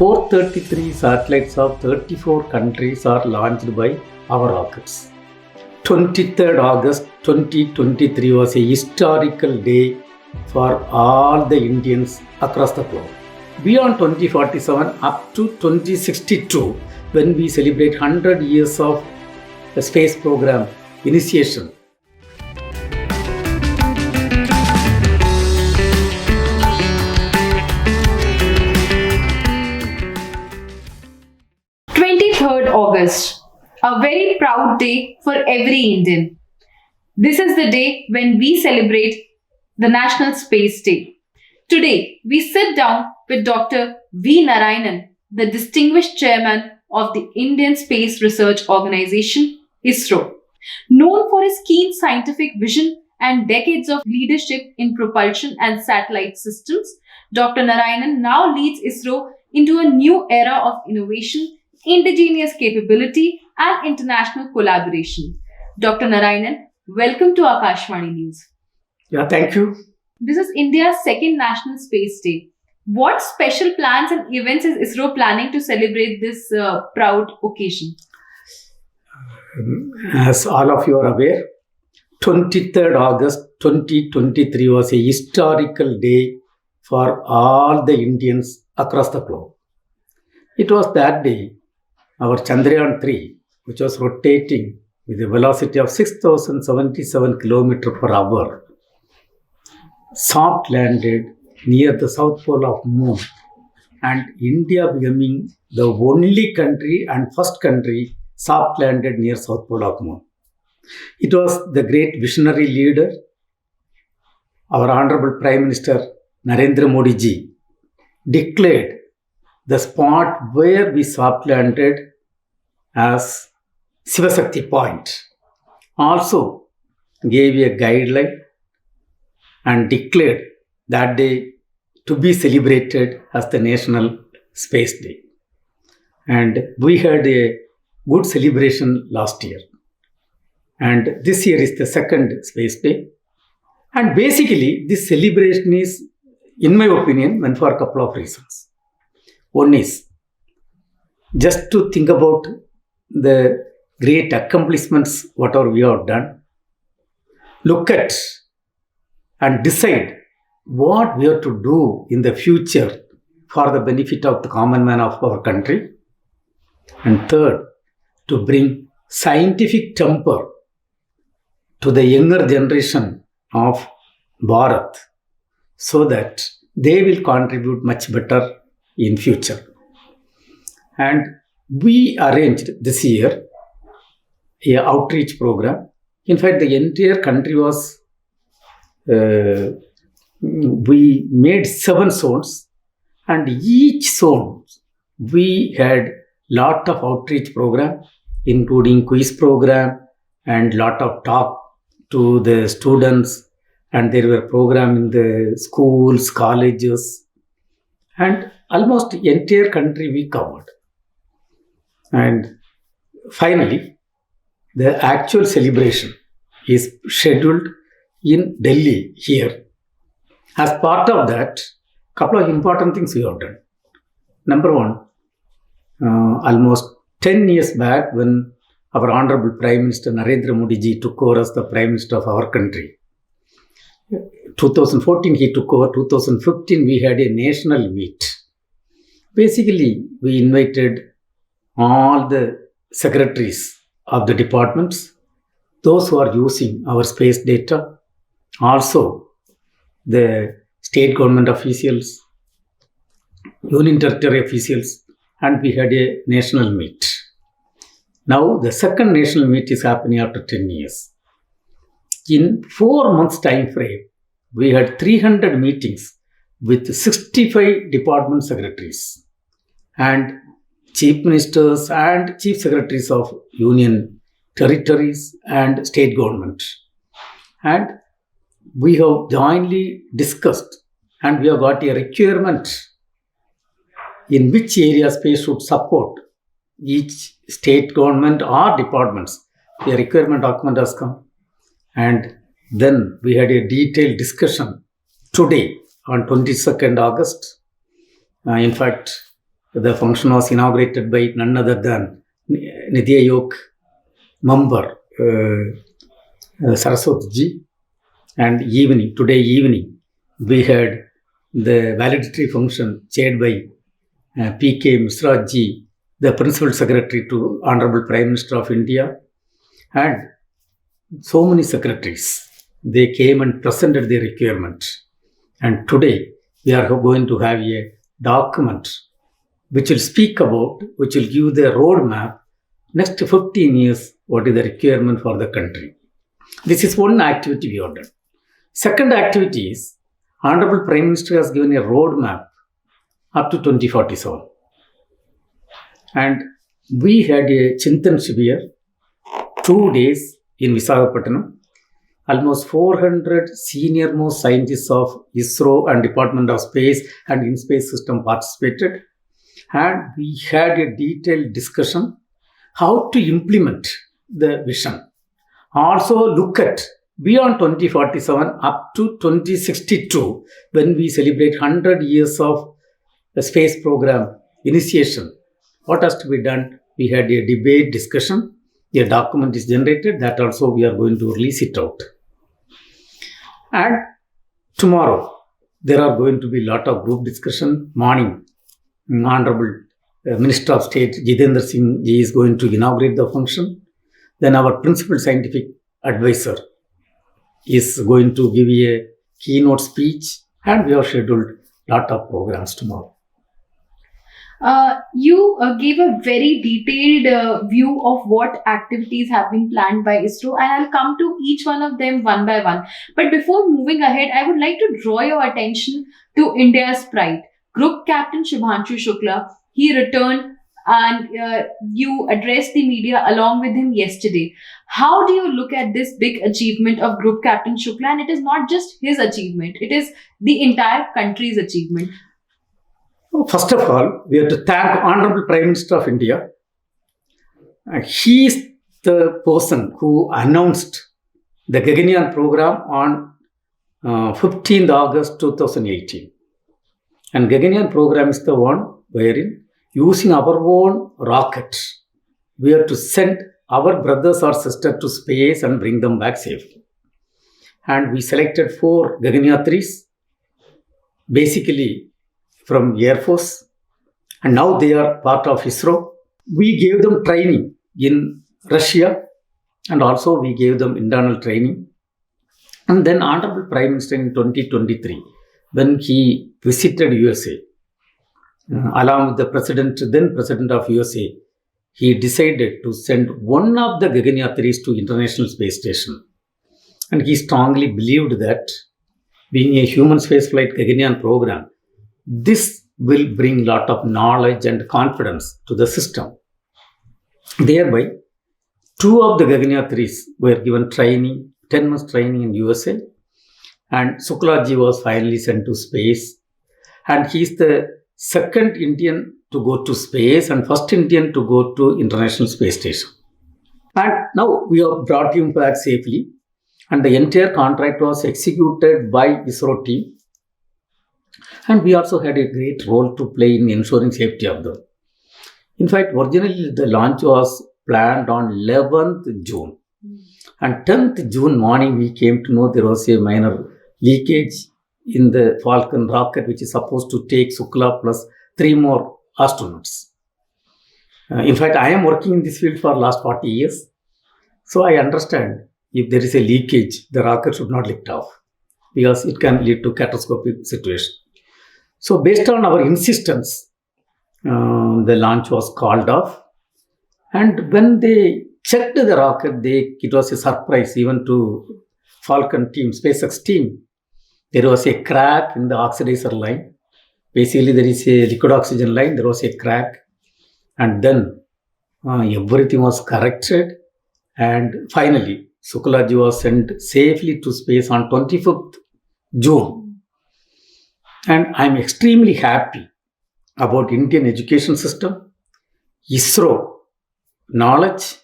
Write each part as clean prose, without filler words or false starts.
433 satellites of 34 countries are launched by our rockets. 23rd August 2023 was a historical day for all the Indians across the globe. Beyond 2047 up to 2062, when we celebrate 100 years of the space program initiation. August, a very proud day for every Indian. This is the day when we celebrate the National Space Day. Today, we sit down with Dr. V. Narayanan, the distinguished chairman of the Indian Space Research Organization, ISRO. Known for his keen scientific vision and decades of leadership in propulsion and satellite systems, Dr. Narayanan now leads ISRO into a new era of innovation, indigenous capability and international collaboration. Dr. Narayanan, welcome to Akashvani News. Yeah, thank you. This is India's second National Space Day. What special plans and events is ISRO planning to celebrate this proud occasion? As all of you are aware, 23rd August 2023 was a historical day for all the Indians across the globe. It was that day our Chandrayaan 3, which was rotating with a velocity of 6,077 km per hour, soft landed near the south pole of Moon, and India becoming the only country and first country soft landed near south pole of Moon. It was the great visionary leader, our Honorable Prime Minister Narendra Modi ji, declared the spot where we soft landed as Sivasakti Point. Also gave a guideline and declared that day to be celebrated as the National Space Day. And we had a good celebration last year. And this year is the second Space Day. And basically, this celebration is, in my opinion, meant for a couple of reasons. One is just to think about the great accomplishments, whatever we have done, look at and decide what we have to do in the future for the benefit of the common man of our country. And third, to bring scientific temper to the younger generation of Bharat so that they will contribute much better in future. And we arranged this year an outreach program. In fact, the entire country was, we made 7 zones, and each zone we had lot of outreach program, including quiz program and lot of talk to the students, and there were program in the schools, colleges, and almost entire country we covered. And finally, the actual celebration is scheduled in Delhi here. As part of that, couple of important things we have done. Number one, almost 10 years back when our Honorable Prime Minister Narendra Modi ji took over as the Prime Minister of our country. 2014 he took over, 2015 we had a national meet. Basically, we invited all the secretaries of the departments, those who are using our space data, also the state government officials, union territory officials, and we had a national meet. Now the second national meet is happening after 10 years. In 4 months time frame, we had 300 meetings with 65 department secretaries and chief ministers and chief secretaries of union territories and state government. And we have jointly discussed and we have got a requirement in which area space should support each state government or departments. The requirement document has come, and then we had a detailed discussion today on 22nd August. In fact, The function was inaugurated by none other than Niti Aayog member Saraswati ji. And today evening, we had the valedictory function chaired by P.K. Misra ji, the Principal Secretary to Honorable Prime Minister of India, and so many secretaries. They came and presented their requirement. And today, we are going to have a document which will speak about, which will give the roadmap next 15 years, what is the requirement for the country. This is one activity we have done. Second activity is, Honorable Prime Minister has given a roadmap up to 2047. And we had a Chintan Shibir, 2 days in Visakhapatnam. Almost 400 senior most scientists of ISRO and Department of Space and In-Space System participated. And we had a detailed discussion how to implement the vision. Also look at beyond 2047 up to 2062, when we celebrate 100 years of the space program initiation. What has to be done? We had a debate discussion. A document is generated, that also we are going to release it out. And tomorrow, there are going to be a lot of group discussion. Morning, Honorable Minister of State Jitendra Singh ji is going to inaugurate the function. Then our principal scientific advisor is going to give a keynote speech, and we have scheduled a lot of programs tomorrow. You gave a very detailed view of what activities have been planned by ISRO, and I'll come to each one of them one by one. But before moving ahead, I would like to draw your attention to India's pride. Group Captain Shubhanshu Shukla, he returned and you addressed the media along with him yesterday. How do you look at this big achievement of Group Captain Shukla? And it is not just his achievement, it is the entire country's achievement. First of all, we have to thank Honorable Prime Minister of India. He is the person who announced the Gaganyaan program on 15th August 2018. And Gaganyaan program is the one wherein, using our own rockets, we have to send our brothers or sisters to space and bring them back safely. And we selected 4 Gaganyatris, basically from Air Force, and now they are part of ISRO. We gave them training in Russia, and also we gave them internal training. And then Honorable Prime Minister in 2023, when he visited USA, along with the then President of USA, he decided to send one of the Gaganyatris to International Space Station. And he strongly believed that, being a human spaceflight Gaganyaan program, this will bring lot of knowledge and confidence to the system. Thereby, 2 of the Gaganyatris were given training, 10 months training in USA, and Suklaji was finally sent to space. And he is the second Indian to go to space and first Indian to go to International Space Station. And now we have brought him back safely, and the entire contract was executed by ISRO team. And we also had a great role to play in ensuring safety of them. In fact, originally the launch was planned on 11th June. And 10th June morning, we came to know there was a minor leakage in the Falcon rocket, which is supposed to take Shukla plus 3 more astronauts. In fact, I am working in this field for last 40 years. So I understand if there is a leakage, the rocket should not lift off, because it can lead to catastrophic situation. So based on our insistence, the launch was called off. And when they checked the rocket, it was a surprise even to Falcon team, SpaceX team. There was a crack in the oxidizer line. Basically, there is a liquid oxygen line. There was a crack. And then everything was corrected. And finally, Suklaji was sent safely to space on 25th June. And I'm extremely happy about Indian education system, ISRO knowledge.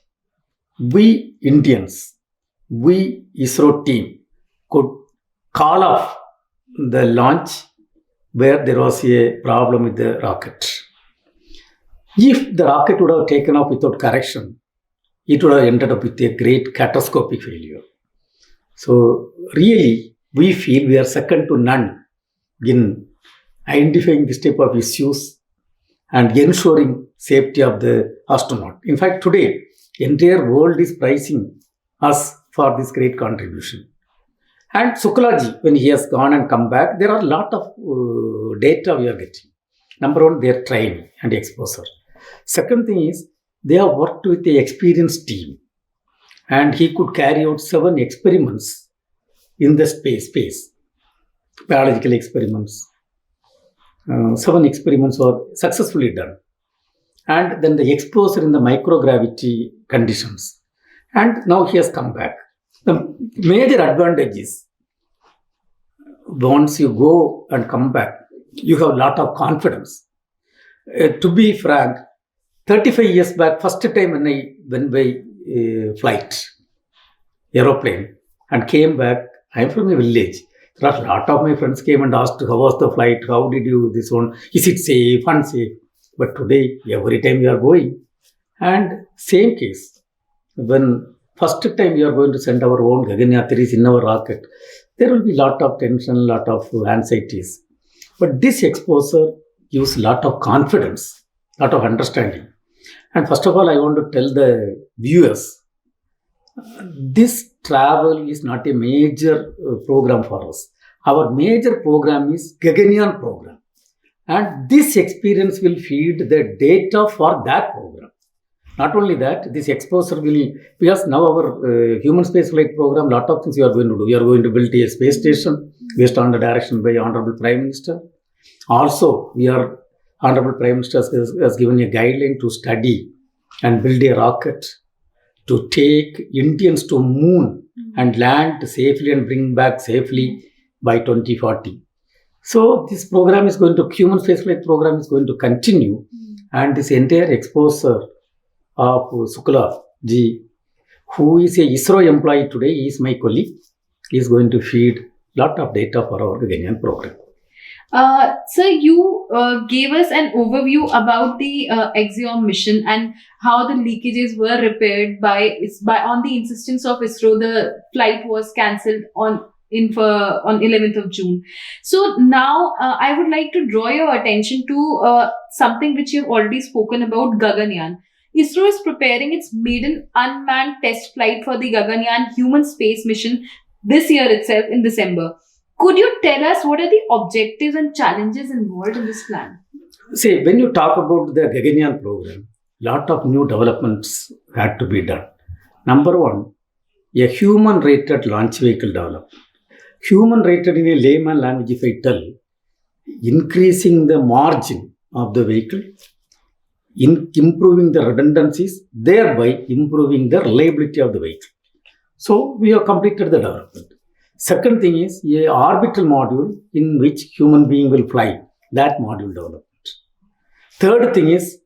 We Indians, we ISRO team could call off the launch where there was a problem with the rocket. If the rocket would have taken off without correction, it would have ended up with a great catastrophic failure. So really, we feel we are second to none in identifying this type of issues and ensuring safety of the astronaut. In fact, today, entire world is praising us for this great contribution. And Suklaji, when he has gone and come back, there are a lot of data we are getting. Number one, their training and exposure. Second thing is, they have worked with the experienced team, and he could carry out 7 experiments in the space, biological experiments. 7 experiments were successfully done. And then the exposure in the microgravity conditions. And now he has come back. The major advantage is, once you go and come back, you have a lot of confidence. To be frank, 35 years back, first time when I went by flight, aeroplane, and came back, I am from a village. There are a lot of my friends came and asked, how was the flight? How did you this one? Is it safe, unsafe? But today, every time we are going. And same case, when first time we are going to send our own Gaganyaan in our rocket, there will be a lot of tension, a lot of anxieties. But this exposure gives a lot of confidence, a lot of understanding. And first of all, I want to tell the viewers, this travel is not a major program for us. Our major program is Gaganyaan program. And this experience will feed the data for that program. Not only that, this exposure will, because now our human spaceflight program, lot of things we are going to do. We are going to build a space station based on the direction by Honorable Prime Minister. Also, Honorable Prime Minister has given a guideline to study and build a rocket to take Indians to moon and land safely and bring back safely by 2040. So this program is going to, human spaceflight program is going to continue, and this entire exposure of Sukla ji, who is a ISRO employee today, he is my colleague, is going to feed lot of data for our Gaganyaan program. Sir, you gave us an overview about the Axiom mission and how the leakages were repaired by on the insistence of ISRO. The flight was cancelled on 11th of June. So now I would like to draw your attention to something which you've already spoken about, Gaganyaan. ISRO is preparing its maiden unmanned test flight for the Gaganyaan human space mission this year itself in December. Could you tell us what are the objectives and challenges involved in this plan? See, when you talk about the Gaganyaan program, lot of new developments had to be done. Number one, a human-rated launch vehicle development. Human-rated in a layman language, if I tell, increasing the margin of the vehicle, improving the redundancies, thereby improving the reliability of the vehicle. So, we have completed the development. Second thing is a orbital module in which human being will fly. That module development. Third thing is,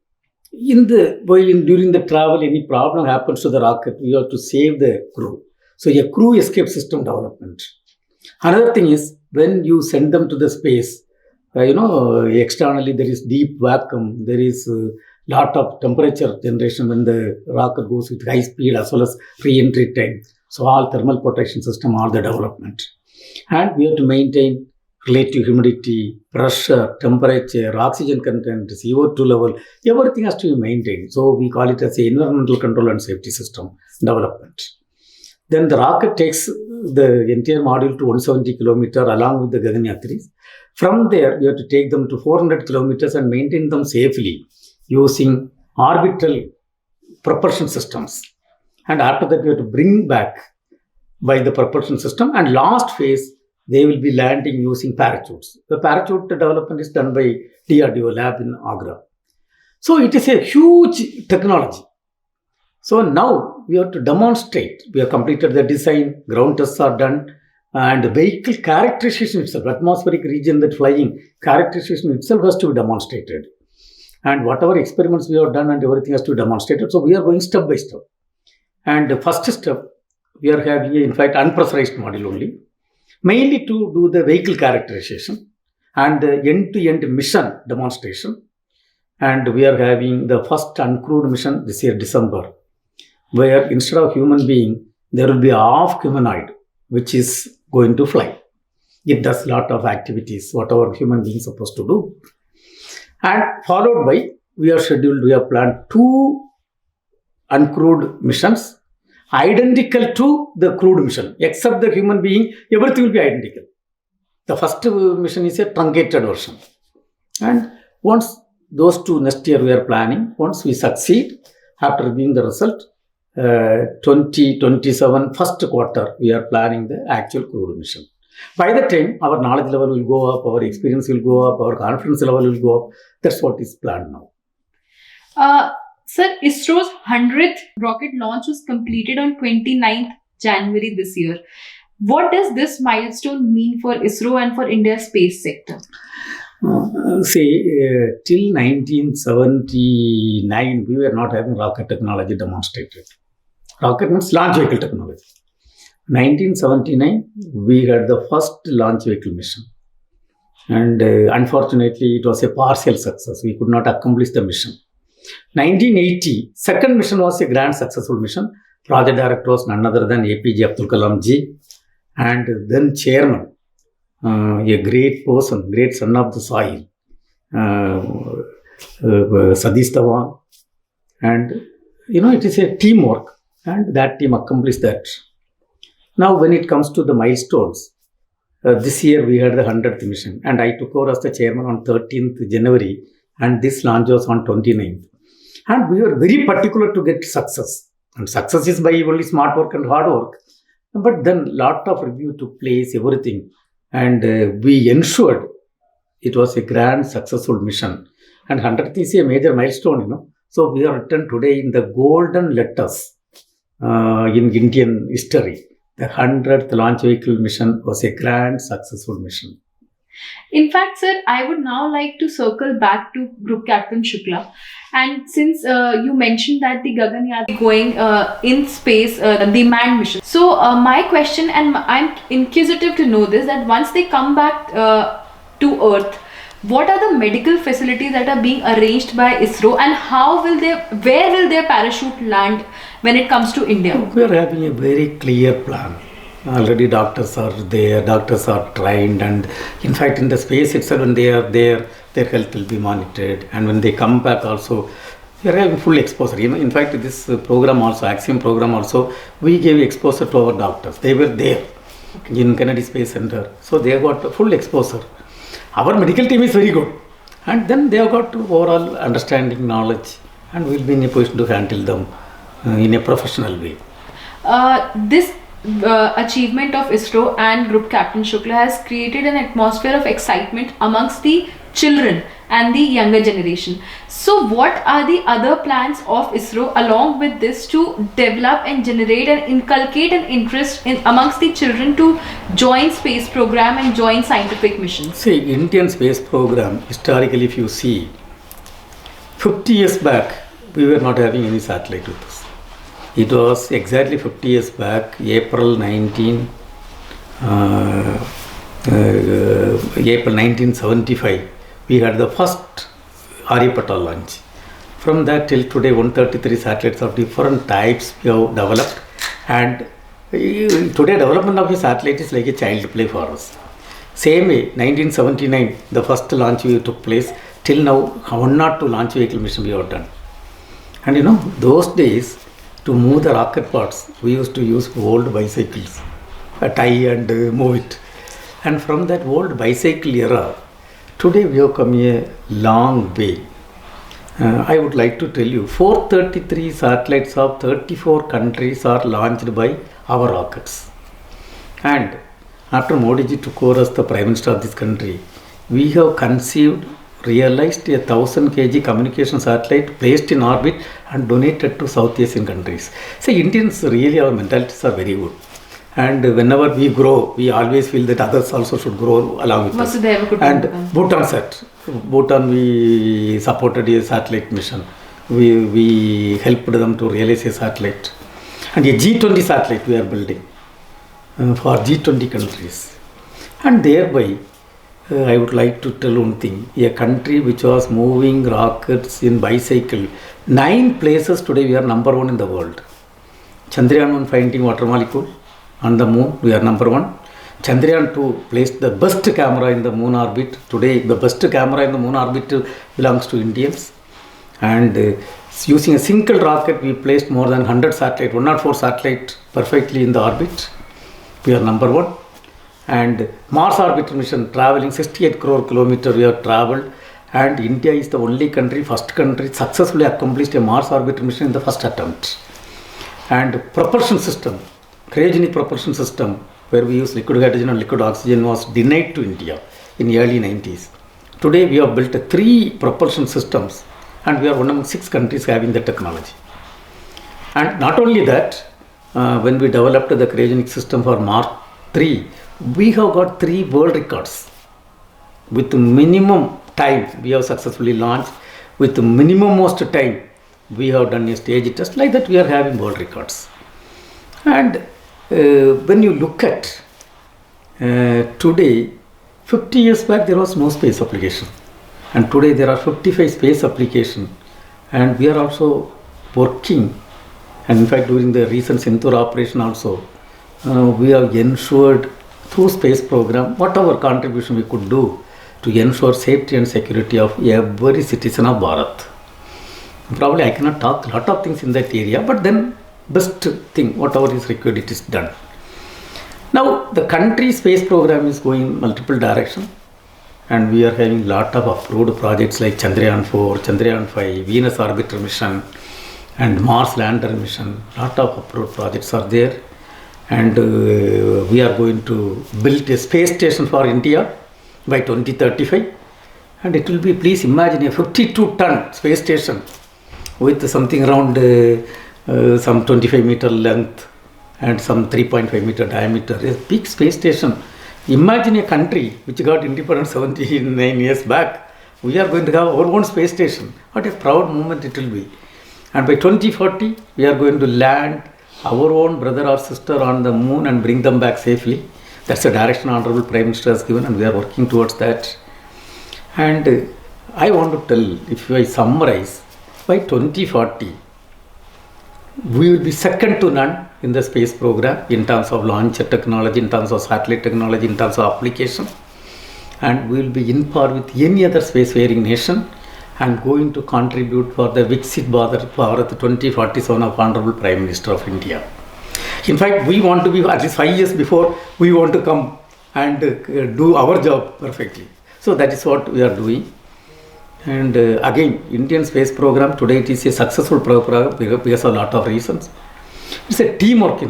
during the travel, any problem happens to the rocket, we have to save the crew. So a crew escape system development. Another thing is, when you send them to the space, externally there is deep vacuum, there is lot of temperature generation when the rocket goes with high speed as well as re-entry time. So all thermal protection system, all the development. And we have to maintain relative humidity, pressure, temperature, oxygen content, CO2 level, everything has to be maintained. So we call it as a environmental control and safety system development. Then the rocket takes the entire module to 170 kilometers along with the Gaganyaan 3. From there, we have to take them to 400 kilometers and maintain them safely using orbital propulsion systems. And after that, we have to bring back by the propulsion system. And last phase, they will be landing using parachutes. The parachute development is done by DRDO lab in Agra. So it is a huge technology. So now we have to demonstrate. We have completed the design, ground tests are done, and the vehicle characterization itself, atmospheric region that flying characterization itself has to be demonstrated. And whatever experiments we have done and everything has to be demonstrated. So we are going step by step. And the first step, we are having, in fact, unpressurized module only, mainly to do the vehicle characterization and the end-to-end mission demonstration. And we are having the first uncrewed mission this year, December, where instead of human being, there will be a half humanoid, which is going to fly. It does a lot of activities, whatever human beings are supposed to do. And followed by, we have planned 2 uncrewed missions, identical to the crewed mission, except the human being, everything will be identical. The first mission is a truncated version. And once those 2 next year we are planning, once we succeed, after viewing the result, 2027 first quarter, we are planning the actual crewed mission. By the time, our knowledge level will go up, our experience will go up, our confidence level will go up. That's what is planned now. Sir, ISRO's 100th rocket launch was completed on 29th January this year. What does this milestone mean for ISRO and for India's space sector? Till 1979, we were not having rocket technology demonstrated. Rocket means launch vehicle technology. 1979, we had the first launch vehicle mission. And unfortunately, it was a partial success. We could not accomplish the mission. 1980, second mission was a grand successful mission. Project director was none other than APJ Abdul Kalam ji. And then chairman, a great person, great son of the soil, Sadish Dhawan. And, it is a teamwork. And that team accomplished that. Now, when it comes to the milestones, this year we had the 100th mission. And I took over as the chairman on 13th January. And this launch was on 29th. And we were very particular to get success. And success is by only smart work and hard work. But then lot of review took place, everything. And we ensured it was a grand successful mission. And 100th is a major milestone, So we are written today in the golden letters in Indian history. The 100th launch vehicle mission was a grand successful mission. In fact, sir, I would now like to circle back to Group Captain Shukla. And since you mentioned that the Gaganyaan is going in space, the manned mission. So my question, and I'm inquisitive to know this, that once they come back to Earth, what are the medical facilities that are being arranged by ISRO, and where will their parachute land when it comes to India? We are having a very clear plan. Already doctors are there, doctors are trained, and in fact in the space itself, when they are there, their health will be monitored, and when they come back also, we are having full exposure. In fact, this program also, Axiom program also, we gave exposure to our doctors. They were there in Kennedy Space Center, so they have got full exposure. Our medical team is very good, and then they have got overall understanding, knowledge, and we will be in a position to handle them in a professional way. This achievement of ISRO and Group Captain Shukla has created an atmosphere of excitement amongst the children and the younger generation. So what are the other plans of ISRO along with this to develop and generate and inculcate an interest amongst the children to join space program and join scientific missions? See, Indian space program, historically if you see, 50 years back, we were not having any satellite with us. It was exactly 50 years back, April 1975, we had the first Aryabhatta launch. From that till today, 133 satellites of different types we have developed. And today, development of a satellite is like a child play for us. Same way, 1979, the first launch took place. Till now, 102 launch vehicle mission we have done. And those days, to move the rocket parts, we used to use old bicycles, tie and move it. And from that old bicycle era, today we have come a long way. I would like to tell you, 433 satellites of 34 countries are launched by our rockets. And after Modi ji took over as the Prime Minister of this country, we have realized a 1000 kg communication satellite placed in orbit and donated to South Asian countries. See, Indians really, our mentalities are very good. And whenever we grow, we always feel that others also should grow along with us. And Bhutan, we supported a satellite mission. We helped them to realize a satellite. And a G20 satellite we are building for G20 countries. And thereby, I would like to tell one thing. A country which was moving rockets in bicycle, 9 places today we are number 1 in the world. Chandrayaan 1 finding water molecule on the moon, we are number 1. Chandrayaan 2 placed the best camera in the moon orbit. Today the best camera in the moon orbit belongs to Indians. And using a single rocket we placed more than 100 satellites, 104 satellites perfectly in the orbit. We are number 1. And Mars orbiter mission traveling 68 crore kilometers we have traveled, and India is the only country, first country successfully accomplished a Mars orbiter mission in the first attempt. And propulsion system, cryogenic propulsion system, where we use liquid hydrogen and liquid oxygen, was denied to India in the early 90s. Today we have built 3 propulsion systems, and we are one among 6 countries having the technology. And not only that, when we developed the cryogenic system for Mark 3, we have got 3 world records. With the minimum time we have successfully launched, with the minimum most time we have done a stage test. Like that we are having world records. And when you look at today, 50 years back there was no space application, and today there are 55 space applications, and we are also working. And in fact during the recent Centaur operation also, we have ensured through space program whatever contribution we could do to ensure safety and security of every citizen of Bharat. Probably I cannot talk a lot of things in that area, but then best thing, whatever is required, it is done. Now the country space program is going in multiple directions, and we are having lot of approved projects like Chandrayaan 4, Chandrayaan 5, Venus orbiter mission and Mars lander mission. Lot of approved projects are there. And we are going to build a space station for India by 2035, and it will be, please imagine, a 52-ton space station with something around some 25 meter length and some 3.5 meter diameter. A big space station. Imagine a country which got independence 79 years back. We are going to have our own space station. What a proud moment it will be. And by 2040 we are going to land our own brother or sister on the moon and bring them back safely. That's the direction Honorable Prime Minister has given, and we are working towards that. And I want to tell, if I summarize, by 2040 we will be second to none in the space program in terms of launcher technology, in terms of satellite technology, in terms of application, and we will be in par with any other spacefaring nation, and going to contribute for the Viksit Bharat 2047 of Honorable Prime Minister of India. In fact, we want to be at least 5 years before, we want to come and do our job perfectly. So that is what we are doing. And again, Indian space program today, it is a successful program because of a lot of reasons. It's a teamwork,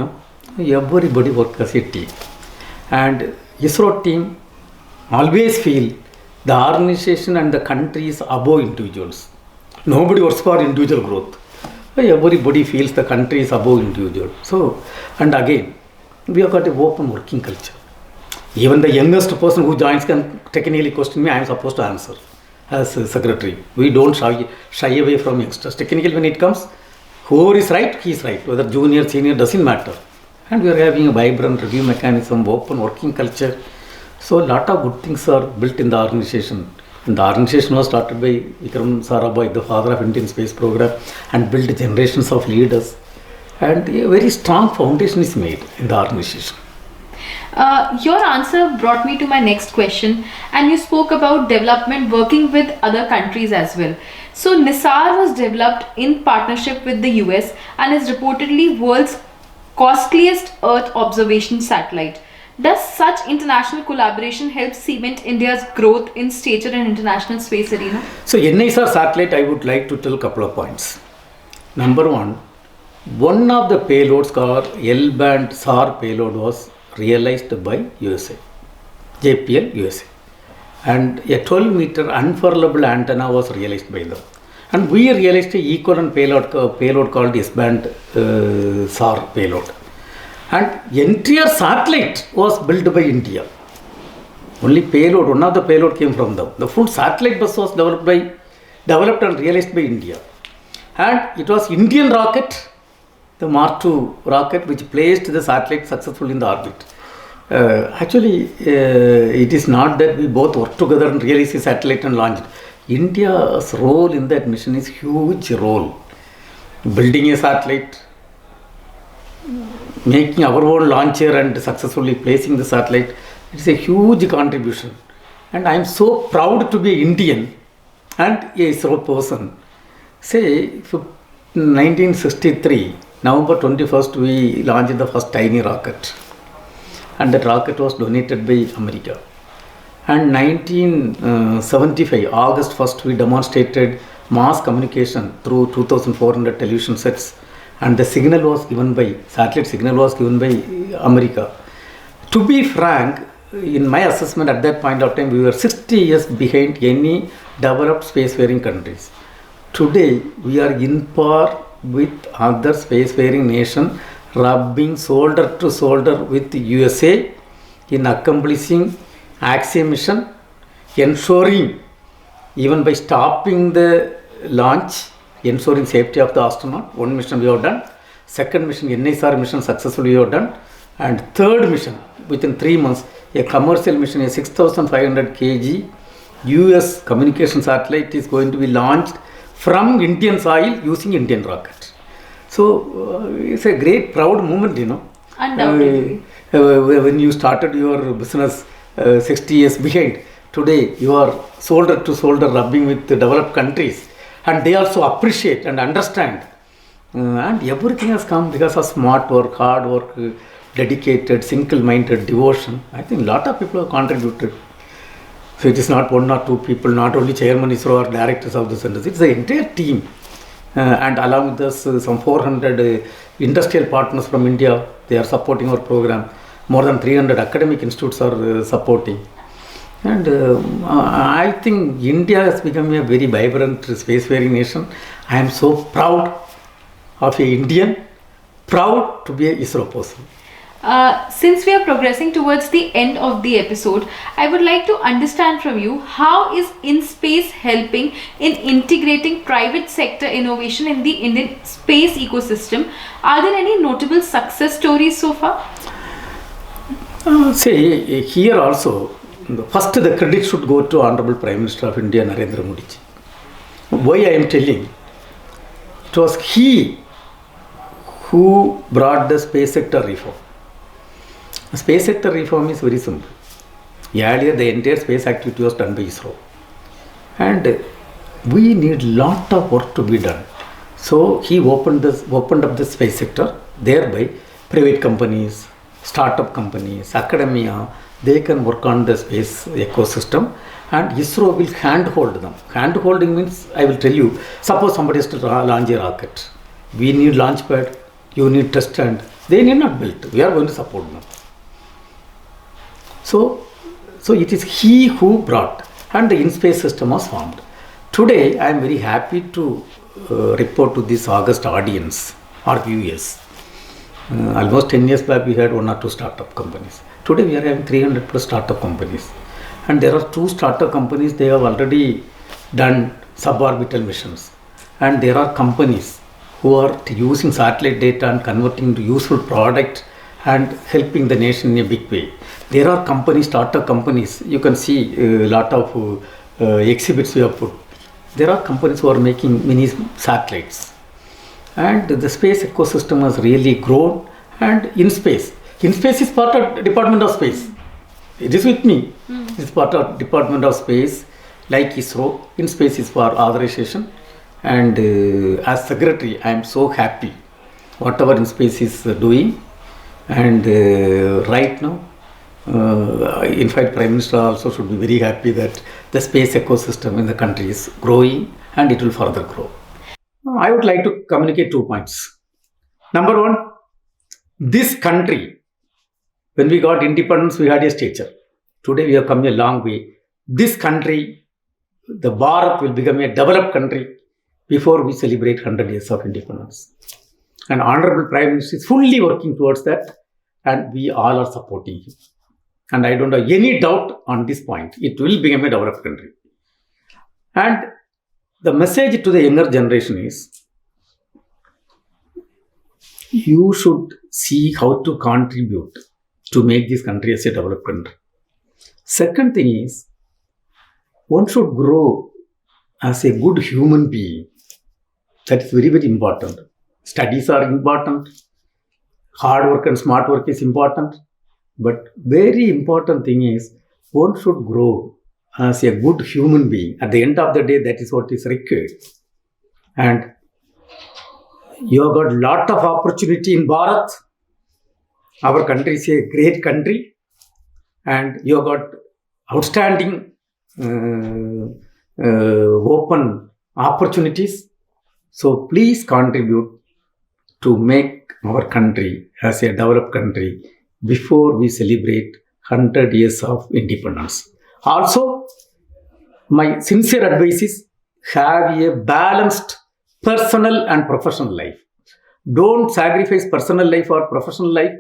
everybody works as a team. And ISRO team always feel the organization and the country is above individuals. Nobody works for individual growth. Everybody feels the country is above individual. So, and again, we have got a open working culture. Even the youngest person who joins can technically question me, I am supposed to answer as a secretary. We don't shy away from youngsters. Technically when it comes, whoever is right, he is right. Whether junior, senior, doesn't matter. And we are having a vibrant review mechanism, open working culture. So a lot of good things are built in the organization. And the organization was started by Vikram Sarabhai, the father of Indian space program, and built generations of leaders. And a very strong foundation is made in the organization. Your answer brought me to my next question, and you spoke about development working with other countries as well. So NISAR was developed in partnership with the US and is reportedly world's costliest Earth observation satellite. Does such international collaboration help cement India's growth in stature and international space arena? So NISR satellite, I would like to tell a couple of points. Number one of the payloads called L-band SAR payload was realized by USA, JPL USA. And a 12-meter unfurlable antenna was realized by them. And we realized an equivalent payload called S-band SAR payload. And entire satellite was built by India. Only payload, one of the payload came from them. The full satellite bus was developed and realized by India. And it was Indian rocket, the Mark II rocket, which placed the satellite successfully in the orbit. Actually, it is not that we both work together and release a satellite and launch it. India's role in that mission is huge role. Building a satellite, making our own launcher and successfully placing the satellite, it's a huge contribution. And I am so proud to be Indian and a ISRO person. Say, 1963, November 21st, we launched the first tiny rocket. And that rocket was donated by America. And 1975, August 1st, we demonstrated mass communication through 2,400 television sets. And the signal was given by, satellite signal was given by America. To be frank, in my assessment at that point of time, we were 60 years behind any developed spacefaring countries. Today, we are in par with other spacefaring nations, rubbing shoulder to shoulder with the USA in accomplishing Axiom mission, ensuring, even by stopping the launch, ensuring safety of the astronaut. One mission we have done. Second mission, NISR mission successfully we have done. And third mission, within 3 months, a commercial mission, a 6,500 kg US communication satellite is going to be launched from Indian soil using Indian rocket. So it's a great proud moment, you know. Undoubtedly. When you started your business 60 years behind, today you are shoulder to shoulder rubbing with the developed countries, and they also appreciate and understand. And everything has come because of smart work, hard work, dedicated, single-minded devotion. I think a lot of people have contributed. So it is not one or two people, not only chairman ISRO or directors of the centers, it's the entire team. And along with us, some 400 industrial partners from India, they are supporting our program. More than 300 academic institutes are supporting. And I think India has become a very vibrant spacefaring nation. I am so proud of an Indian, proud to be an ISRO person. Since we are progressing towards the end of the episode, I would like to understand from you, how is InSpace helping in integrating private sector innovation in the Indian space ecosystem? Are there any notable success stories so far? Say, here also, first the credit should go to Honorable Prime Minister of India, Narendra Modi ji. Why I am telling? It was he who brought the space sector reform. Space sector reform is very simple. Earlier, the entire space activity was done by ISRO. And we need lot of work to be done. So he opened up the space sector, thereby private companies, startup companies, academia, they can work on the space ecosystem, and ISRO will handhold them. Handholding means, I will tell you, suppose somebody has to launch a rocket. We need launch pad, you need test stand. They need not build. We are going to support them. So it is he who brought, and the InSpace system was formed. Today, I am very happy to report to this August audience or viewers. Almost 10 years back, we had 1 or 2 startup companies. Today, we are having 300 plus startup companies. And there are 2 startup companies, they have already done suborbital missions. And there are companies who are using satellite data and converting into useful product and helping the nation in a big way. There are companies, startup companies, you can see a lot of exhibits we have put. There are companies who are making mini satellites. And the space ecosystem has really grown. And InSpace is part of Department of Space. It is with me. It's part of Department of Space, like ISRO. InSpace is for authorization. And as secretary, I am so happy whatever InSpace is doing. And right now, in fact, Prime Minister also should be very happy that the space ecosystem in the country is growing and it will further grow. I would like to communicate 2 points. Number 1, this country, when we got independence, we had a stature. Today we have come a long way. This country, the Bharat, will become a developed country before we celebrate 100 years of independence. And Honorable Prime Minister is fully working towards that, and we all are supporting him. And I don't have any doubt on this point. It will become a developed country. And the message to the younger generation is, you should see how to contribute to make this country as a developed country. Second thing is, one should grow as a good human being. That is very, very important. Studies are important. Hard work and smart work is important. But very important thing is, one should grow as a good human being. At the end of the day, that is what is required. And you have got lot of opportunity in Bharat. Our country is a great country. And you have got outstanding open opportunities. So please contribute to make our country as a developed country before we celebrate 100 years of independence. Also, my sincere advice is have a balanced personal and professional life. Don't sacrifice personal life or professional life,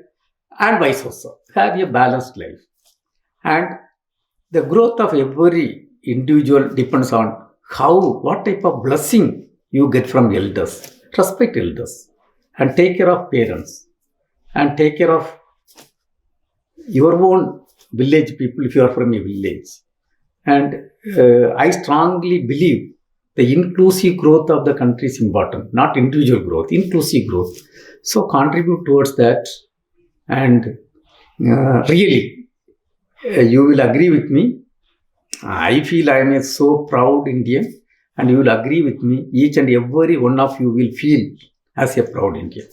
and vice versa. Have a balanced life. And the growth of every individual depends on what type of blessing you get from elders. Respect elders and take care of parents and take care of your own village people if you are from a village. And I strongly believe the inclusive growth of the country is important, not individual growth, inclusive growth. So contribute towards that, and really, you will agree with me. I feel I am a so proud Indian, and you will agree with me. Each and every one of you will feel as a proud Indian.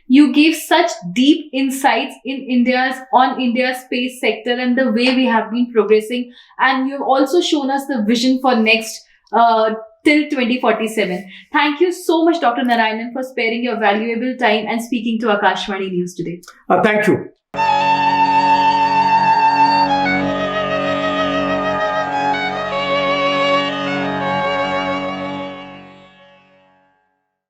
You gave such deep insights in India's space sector and the way we have been progressing, and you've also shown us the vision for next till 2047. Thank you so much, Dr. Narayanan, for sparing your valuable time and speaking to Akashvani News today. Thank you.